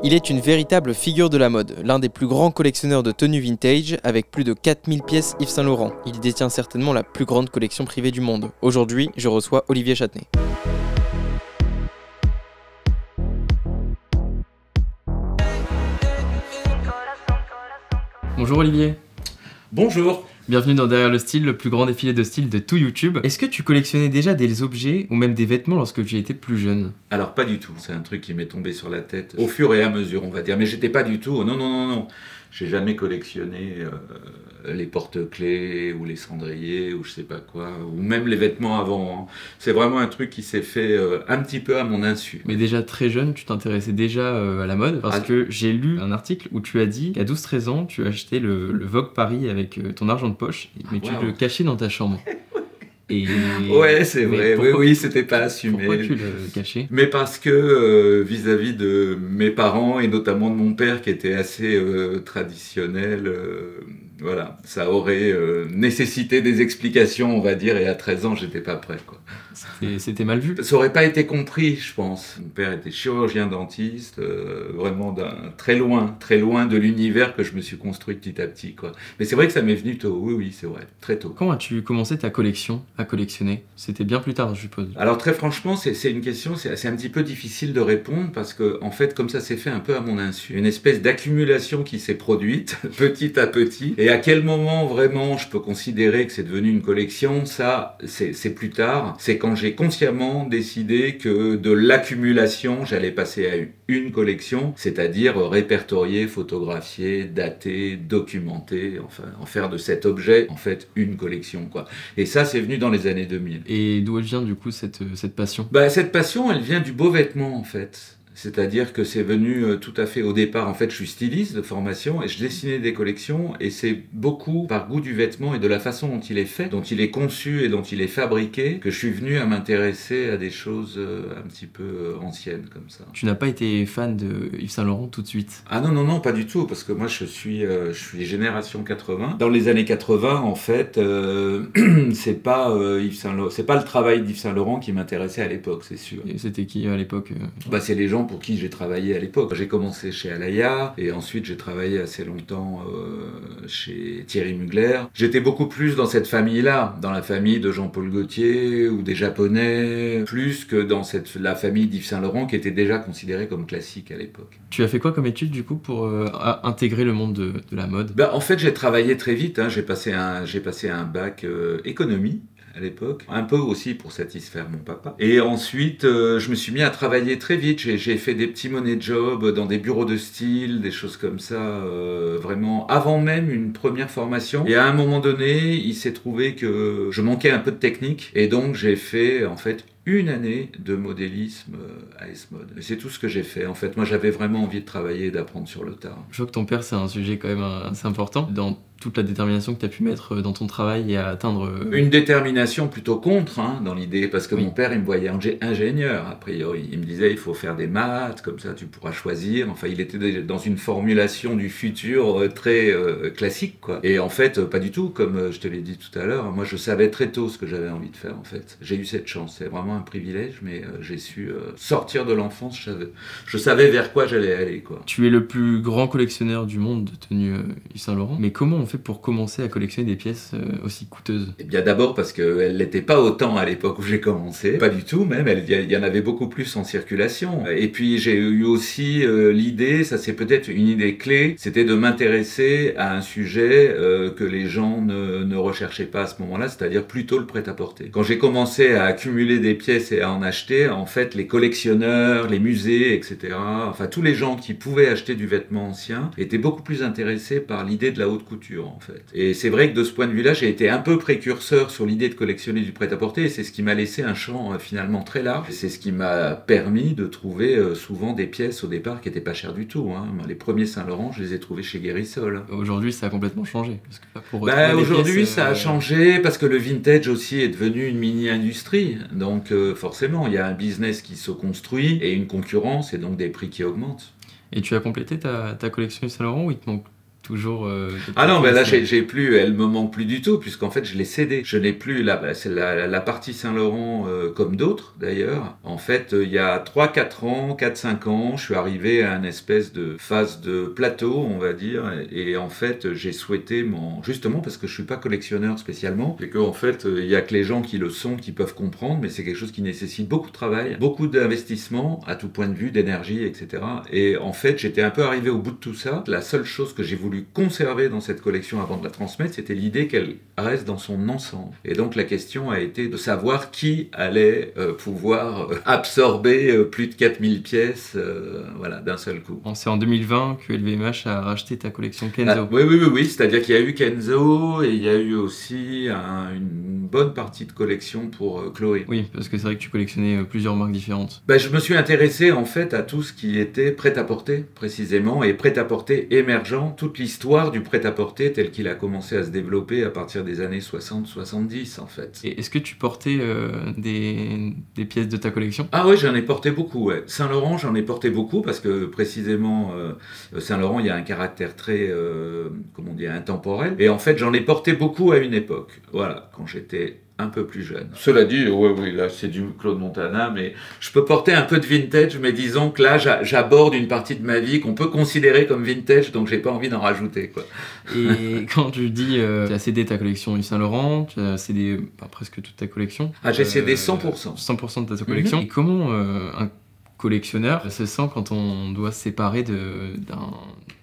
Il est une véritable figure de la mode, l'un des plus grands collectionneurs de tenues vintage, avec plus de 4000 pièces Yves Saint Laurent. Il détient certainement la plus grande collection privée du monde. Aujourd'hui, je reçois Olivier Châtenay. Bonjour Olivier. Bonjour. Bienvenue dans Derrière le style, le plus grand défilé de style de tout YouTube. Est-ce que tu collectionnais déjà des objets ou même des vêtements lorsque tu étais plus jeune? Alors pas du tout, c'est un truc qui m'est tombé sur la tête au fur et à mesure, on va dire. Mais j'étais pas du tout, non. J'ai jamais collectionné les porte-clés ou les cendriers ou je sais pas quoi, ou même les vêtements avant. Hein. C'est vraiment un truc qui s'est fait un petit peu à mon insu. Mais déjà très jeune, tu t'intéressais déjà à la mode parce que j'ai lu un article où tu as dit qu'à 12-13 ans, tu as acheté le Vogue Paris avec ton argent de poche, mais tu le cachais dans ta chambre. Et... Ouais, c'est vrai, oui, c'était pas assumé. Pourquoi tu le cachais? Mais parce que vis-à-vis de mes parents et notamment de mon père qui était assez traditionnel, voilà, ça aurait nécessité des explications, on va dire, et à 13 ans, j'étais pas prêt, quoi. C'était mal vu. Ça aurait pas été compris, je pense. Mon père était chirurgien dentiste, vraiment très loin de l'univers que je me suis construit petit à petit, quoi. Mais c'est vrai que ça m'est venu tôt, oui, c'est vrai, très tôt. Quand as-tu commencé ta collection à collectionner? C'était bien plus tard, je suppose. Alors très franchement, c'est une question, c'est un petit peu difficile de répondre parce que, en fait, comme ça s'est fait un peu à mon insu. Une espèce d'accumulation qui s'est produite petit à petit. Et à quel moment vraiment je peux considérer que c'est devenu une collection, ça, c'est plus tard. C'est quand j'ai consciemment décidé que de l'accumulation, j'allais passer à une collection, c'est-à-dire répertorier, photographier, dater, documenter, enfin, en faire de cet objet, en fait, une collection, quoi. Et ça, c'est venu dans les années 2000. Et d'où elle vient, du coup, cette passion? Cette passion, elle vient du beau vêtement, en fait. C'est-à-dire que c'est venu tout à fait au départ. En fait, je suis styliste de formation et je dessinais des collections et c'est beaucoup par goût du vêtement et de la façon dont il est fait, dont il est conçu et dont il est fabriqué que je suis venu à m'intéresser à des choses un petit peu anciennes comme ça. Tu n'as pas été fan de Yves Saint Laurent tout de suite? Ah non, pas du tout, parce que moi je suis génération 80. Dans les années 80, en fait, c'est pas Yves Saint Laurent, c'est pas le travail d'Yves Saint Laurent qui m'intéressait à l'époque, c'est sûr. Et c'était qui à l'époque? C'est les gens pour qui j'ai travaillé à l'époque. J'ai commencé chez Alaïa et ensuite j'ai travaillé assez longtemps chez Thierry Mugler. J'étais beaucoup plus dans cette famille-là, dans la famille de Jean-Paul Gaultier ou des Japonais, plus que dans la famille d'Yves Saint Laurent qui était déjà considérée comme classique à l'époque. Tu as fait quoi comme étude du coup pour intégrer le monde de la mode? En fait, j'ai travaillé très vite. Hein. J'ai passé un bac économie à l'époque, un peu aussi pour satisfaire mon papa. Et ensuite, je me suis mis à travailler très vite. J'ai fait des petits money jobs dans des bureaux de style, des choses comme ça, vraiment avant même une première formation. Et à un moment donné, il s'est trouvé que je manquais un peu de technique. Et donc, j'ai fait, en fait, une année de modélisme à S-Mode. Et c'est tout ce que j'ai fait. En fait, moi, j'avais vraiment envie de travailler et d'apprendre sur le tard. Je vois que ton père, c'est un sujet quand même assez important dans toute la détermination que tu as pu mettre dans ton travail et à atteindre... Une détermination plutôt contre, hein, dans l'idée, parce que mon père, il me voyait ingénieur, a priori. Il me disait, il faut faire des maths, comme ça tu pourras choisir. Enfin, il était dans une formulation du futur très classique, quoi. Et en fait, pas du tout, comme je te l'ai dit tout à l'heure. Moi, je savais très tôt ce que j'avais envie de faire, en fait. J'ai eu cette chance, c'est vraiment un privilège, mais j'ai su sortir de l'enfance, je savais vers quoi j'allais aller, quoi. Tu es le plus grand collectionneur du monde de tenues Yves Saint Laurent, mais comment on fait pour commencer à collectionner des pièces aussi coûteuses? Eh bien d'abord parce qu'elle n'était pas autant à l'époque où j'ai commencé, pas du tout même, il y en avait beaucoup plus en circulation. Et puis j'ai eu aussi l'idée, ça c'est peut-être une idée clé, c'était de m'intéresser à un sujet que les gens ne recherchaient pas à ce moment-là, c'est-à-dire plutôt le prêt-à-porter. Quand j'ai commencé à accumuler des pièces et à en acheter, en fait les collectionneurs, les musées, etc., enfin tous les gens qui pouvaient acheter du vêtement ancien étaient beaucoup plus intéressés par l'idée de la haute couture. En fait. Et c'est vrai que de ce point de vue-là, j'ai été un peu précurseur sur l'idée de collectionner du prêt-à-porter et c'est ce qui m'a laissé un champ finalement très large. C'est ce qui m'a permis de trouver souvent des pièces au départ qui n'étaient pas chères du tout. Hein. Les premiers Saint Laurent, je les ai trouvés chez Guérissol. Aujourd'hui, ça a complètement changé. Parce que aujourd'hui, ça a changé parce que le vintage aussi est devenu une mini-industrie. Donc forcément, il y a un business qui se construit et une concurrence et donc des prix qui augmentent. Et tu as complété ta collection Yves Saint Laurent ou il te manque toujours Ah non, mais là, j'ai plus, elle me manque plus du tout, puisqu'en fait, je l'ai cédé. Je n'ai plus, c'est la partie Saint-Laurent, comme d'autres, d'ailleurs. En fait, il y a 3-4 ans, 4-5 ans, je suis arrivé à une espèce de phase de plateau, on va dire, et en fait, j'ai souhaité justement, parce que je suis pas collectionneur spécialement, et qu'en fait, il y a que les gens qui le sont, qui peuvent comprendre, mais c'est quelque chose qui nécessite beaucoup de travail, beaucoup d'investissement, à tout point de vue, d'énergie, etc. Et en fait, j'étais un peu arrivé au bout de tout ça. La seule chose que j'ai voulu conserver dans cette collection avant de la transmettre, c'était l'idée qu'elle reste dans son ensemble. Et donc la question a été de savoir qui allait pouvoir absorber plus de 4000 pièces voilà, d'un seul coup. C'est en 2020 que LVMH a racheté ta collection Kenzo. Oui, c'est-à-dire qu'il y a eu Kenzo et il y a eu aussi une bonne partie de collection pour Chloé. Oui, parce que c'est vrai que tu collectionnais plusieurs marques différentes. Je me suis intéressé en fait à tout ce qui était prêt-à-porter précisément, et prêt-à-porter émergent, toute l'histoire du prêt-à-porter tel qu'il a commencé à se développer à partir des années 60-70 en fait. Et est-ce que tu portais des pièces de ta collection? Ah oui, j'en ai porté beaucoup, ouais. Saint-Laurent, j'en ai porté beaucoup parce que précisément Saint-Laurent, il y a un caractère très, comment dire, intemporel. Et en fait, j'en ai porté beaucoup à une époque, voilà, quand j'étais un peu plus jeune. Cela dit, oui, là c'est du Claude Montana, mais je peux porter un peu de vintage, mais disons que là j'aborde une partie de ma vie qu'on peut considérer comme vintage, donc j'ai pas envie d'en rajouter, quoi. Et quand tu dis tu as cédé ta collection Yves Saint Laurent, tu as cédé presque toute ta collection. Ah, j'ai cédé 100%. 100% de ta collection. Et comment un collectionneur se sent quand on doit se séparer d'un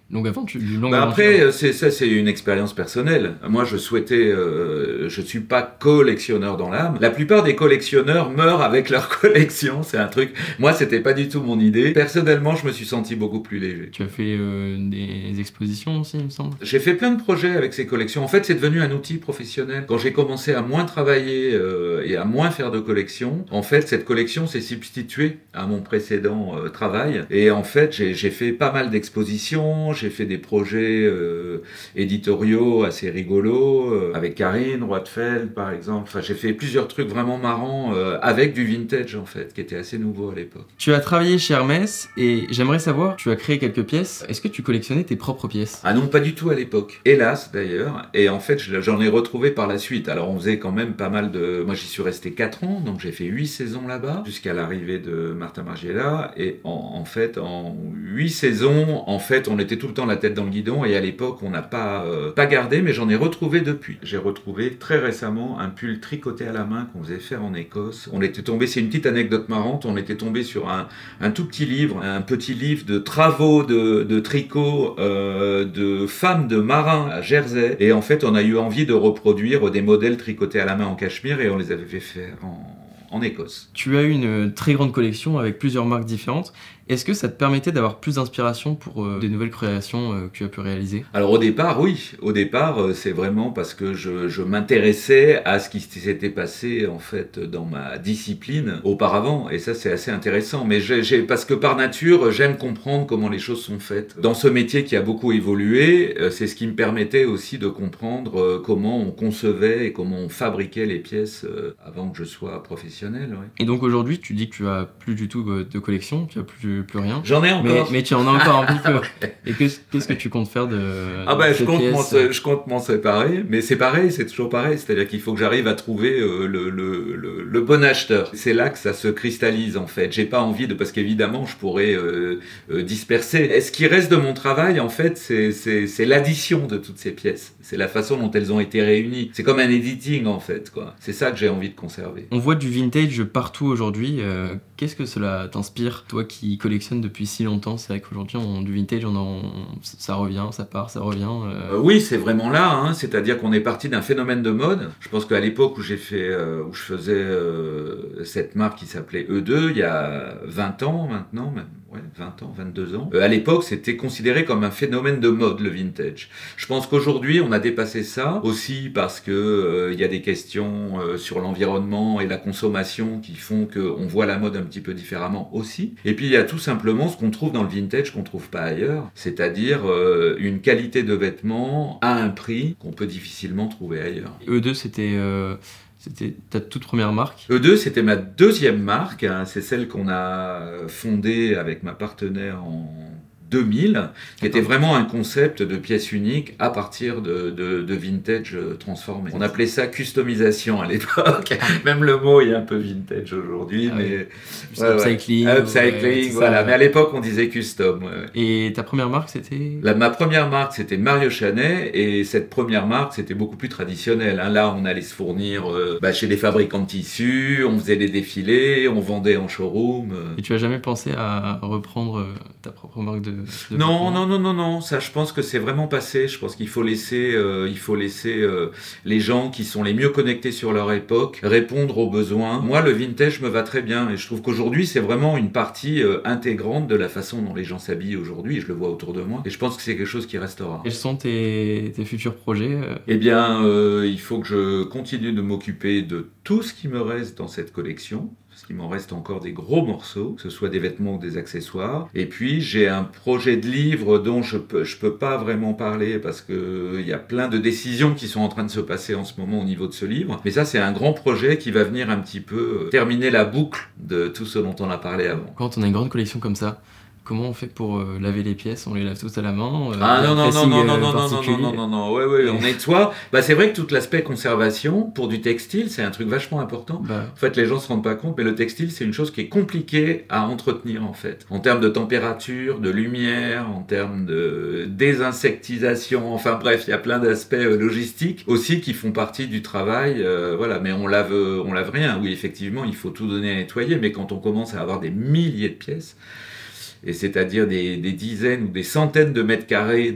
longue aventure. Après, c'est une expérience personnelle. Moi, je souhaitais, je suis pas collectionneur dans l'âme. La plupart des collectionneurs meurent avec leur collection. C'est un truc. Moi, c'était pas du tout mon idée. Personnellement, je me suis senti beaucoup plus léger. Tu as fait des expositions aussi, il me semble. J'ai fait plein de projets avec ces collections. En fait, c'est devenu un outil professionnel. Quand j'ai commencé à moins travailler et à moins faire de collection, en fait, cette collection s'est substituée à mon précédent travail. Et en fait, j'ai fait pas mal d'expositions. J'ai fait des projets éditoriaux assez rigolos, avec Karine Roitfeld par exemple. Enfin, j'ai fait plusieurs trucs vraiment marrants avec du vintage en fait, qui était assez nouveau à l'époque. Tu as travaillé chez Hermès et j'aimerais savoir, tu as créé quelques pièces. Est-ce que tu collectionnais tes propres pièces? Ah non, pas du tout à l'époque. Hélas d'ailleurs. Et en fait, j'en ai retrouvé par la suite. Alors on faisait quand même pas mal de... Moi j'y suis resté 4 ans, donc j'ai fait 8 saisons là-bas, jusqu'à l'arrivée de Martin Margiela. Et en fait, en 8 saisons, en fait, on était tout le temps la tête dans le guidon, et à l'époque on n'a pas gardé, mais j'en ai retrouvé depuis. J'ai retrouvé très récemment un pull tricoté à la main qu'on faisait faire en Écosse. On était tombé, c'est une petite anecdote marrante, on était tombé sur un tout petit livre, un petit livre de travaux de tricot de femmes de marins à Jersey, et en fait on a eu envie de reproduire des modèles tricotés à la main en cachemire, et on les avait fait faire en Écosse. Tu as eu une très grande collection avec plusieurs marques différentes. Est-ce que ça te permettait d'avoir plus d'inspiration pour des nouvelles créations que tu as pu réaliser? Alors au départ, oui. Au départ, c'est vraiment parce que je m'intéressais à ce qui s'était passé en fait dans ma discipline auparavant. Et ça, c'est assez intéressant. Mais parce que par nature, j'aime comprendre comment les choses sont faites. Dans ce métier qui a beaucoup évolué, c'est ce qui me permettait aussi de comprendre comment on concevait et comment on fabriquait les pièces avant que je sois professionnel. Oui. Et donc aujourd'hui, tu dis que tu as plus du tout de collection, tu as plus rien. J'en ai encore. Mais tu en as encore un petit peu. Et qu'est-ce que tu comptes faire de je compte m'en séparer, mais c'est pareil, c'est toujours pareil. C'est-à-dire qu'il faut que j'arrive à trouver le bon acheteur. C'est là que ça se cristallise en fait. J'ai pas envie parce qu'évidemment je pourrais disperser. Et ce qui reste de mon travail en fait, c'est l'addition de toutes ces pièces. C'est la façon dont elles ont été réunies. C'est comme un editing en fait, quoi. C'est ça que j'ai envie de conserver. On voit du vintage partout aujourd'hui. Qu'est-ce que cela t'inspire, toi qui collectionnes depuis si longtemps? C'est vrai qu'aujourd'hui, du vintage, ça revient, ça part, ça revient. Oui, c'est vraiment là. Hein. C'est-à-dire qu'on est parti d'un phénomène de mode. Je pense qu'à l'époque où je faisais cette marque qui s'appelait E2, il y a 20 ans maintenant, même. Ouais, 20 ans, 22 ans. À l'époque, c'était considéré comme un phénomène de mode, le vintage. Je pense qu'aujourd'hui, on a dépassé ça, aussi parce que y a des questions sur l'environnement et la consommation qui font qu'on voit la mode un petit peu différemment aussi. Et puis, il y a tout simplement ce qu'on trouve dans le vintage qu'on trouve pas ailleurs, c'est-à-dire une qualité de vêtements à un prix qu'on peut difficilement trouver ailleurs. E2, c'était ta toute première marque? E2, c'était ma deuxième marque. Hein. C'est celle qu'on a fondée avec ma partenaire en 2000, qui était vraiment un concept de pièce unique à partir de vintage transformé. On appelait ça customisation à l'époque. Même le mot est un peu vintage aujourd'hui, mais upcycling. Upcycling, voilà. Mais à l'époque, on disait custom. Et ta première marque, c'était? Ma première marque, c'était Mario Chanet, et cette première marque, c'était beaucoup plus traditionnel. Hein. Là, on allait se fournir chez des fabricants de tissus, on faisait des défilés, on vendait en showroom. Et tu as jamais pensé à reprendre ta propre marque de Non, ça je pense que c'est vraiment passé. Je pense qu'il faut laisser, les gens qui sont les mieux connectés sur leur époque répondre aux besoins. Moi, le vintage me va très bien, et je trouve qu'aujourd'hui, c'est vraiment une partie intégrante de la façon dont les gens s'habillent aujourd'hui, et je le vois autour de moi, et je pense que c'est quelque chose qui restera. Quels sont tes futurs projets? Eh bien, il faut que je continue de m'occuper de tout ce qui me reste dans cette collection. Parce qu'il m'en reste encore des gros morceaux, que ce soit des vêtements ou des accessoires. Et puis j'ai un projet de livre dont je peux pas vraiment parler parce que il y a plein de décisions qui sont en train de se passer en ce moment au niveau de ce livre. Mais ça, c'est un grand projet qui va venir un petit peu terminer la boucle de tout ce dont on a parlé avant. Quand on a une grande collection comme ça, comment on fait pour laver les pièces? On les lave tous à la main? Non, on nettoie. C'est vrai que tout l'aspect conservation, pour du textile, c'est un truc vachement important. En fait, les gens se rendent pas compte, mais le textile, c'est une chose qui est compliquée à entretenir, en fait. En termes de température, de lumière, en termes de désinsectisation, enfin bref, il y a plein d'aspects logistiques aussi qui font partie du travail. Mais on lave rien. Oui, effectivement, il faut tout donner à nettoyer, mais quand on commence à avoir des milliers de pièces, et c'est-à-dire des dizaines ou des centaines de mètres carrés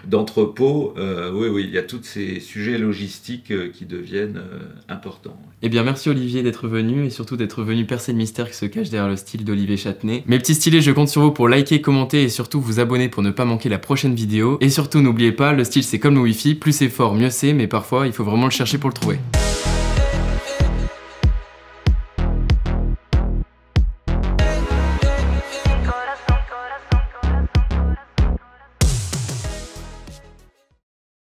d'entrepôts, oui, il y a tous ces sujets logistiques qui deviennent importants. Eh bien, merci Olivier d'être venu, et surtout d'être venu percer le mystère qui se cache derrière le style d'Olivier Châtenay. Mes petits stylés, je compte sur vous pour liker, commenter et surtout vous abonner pour ne pas manquer la prochaine vidéo. Et surtout, n'oubliez pas, le style c'est comme le Wi-Fi, plus c'est fort, mieux c'est, mais parfois il faut vraiment le chercher pour le trouver.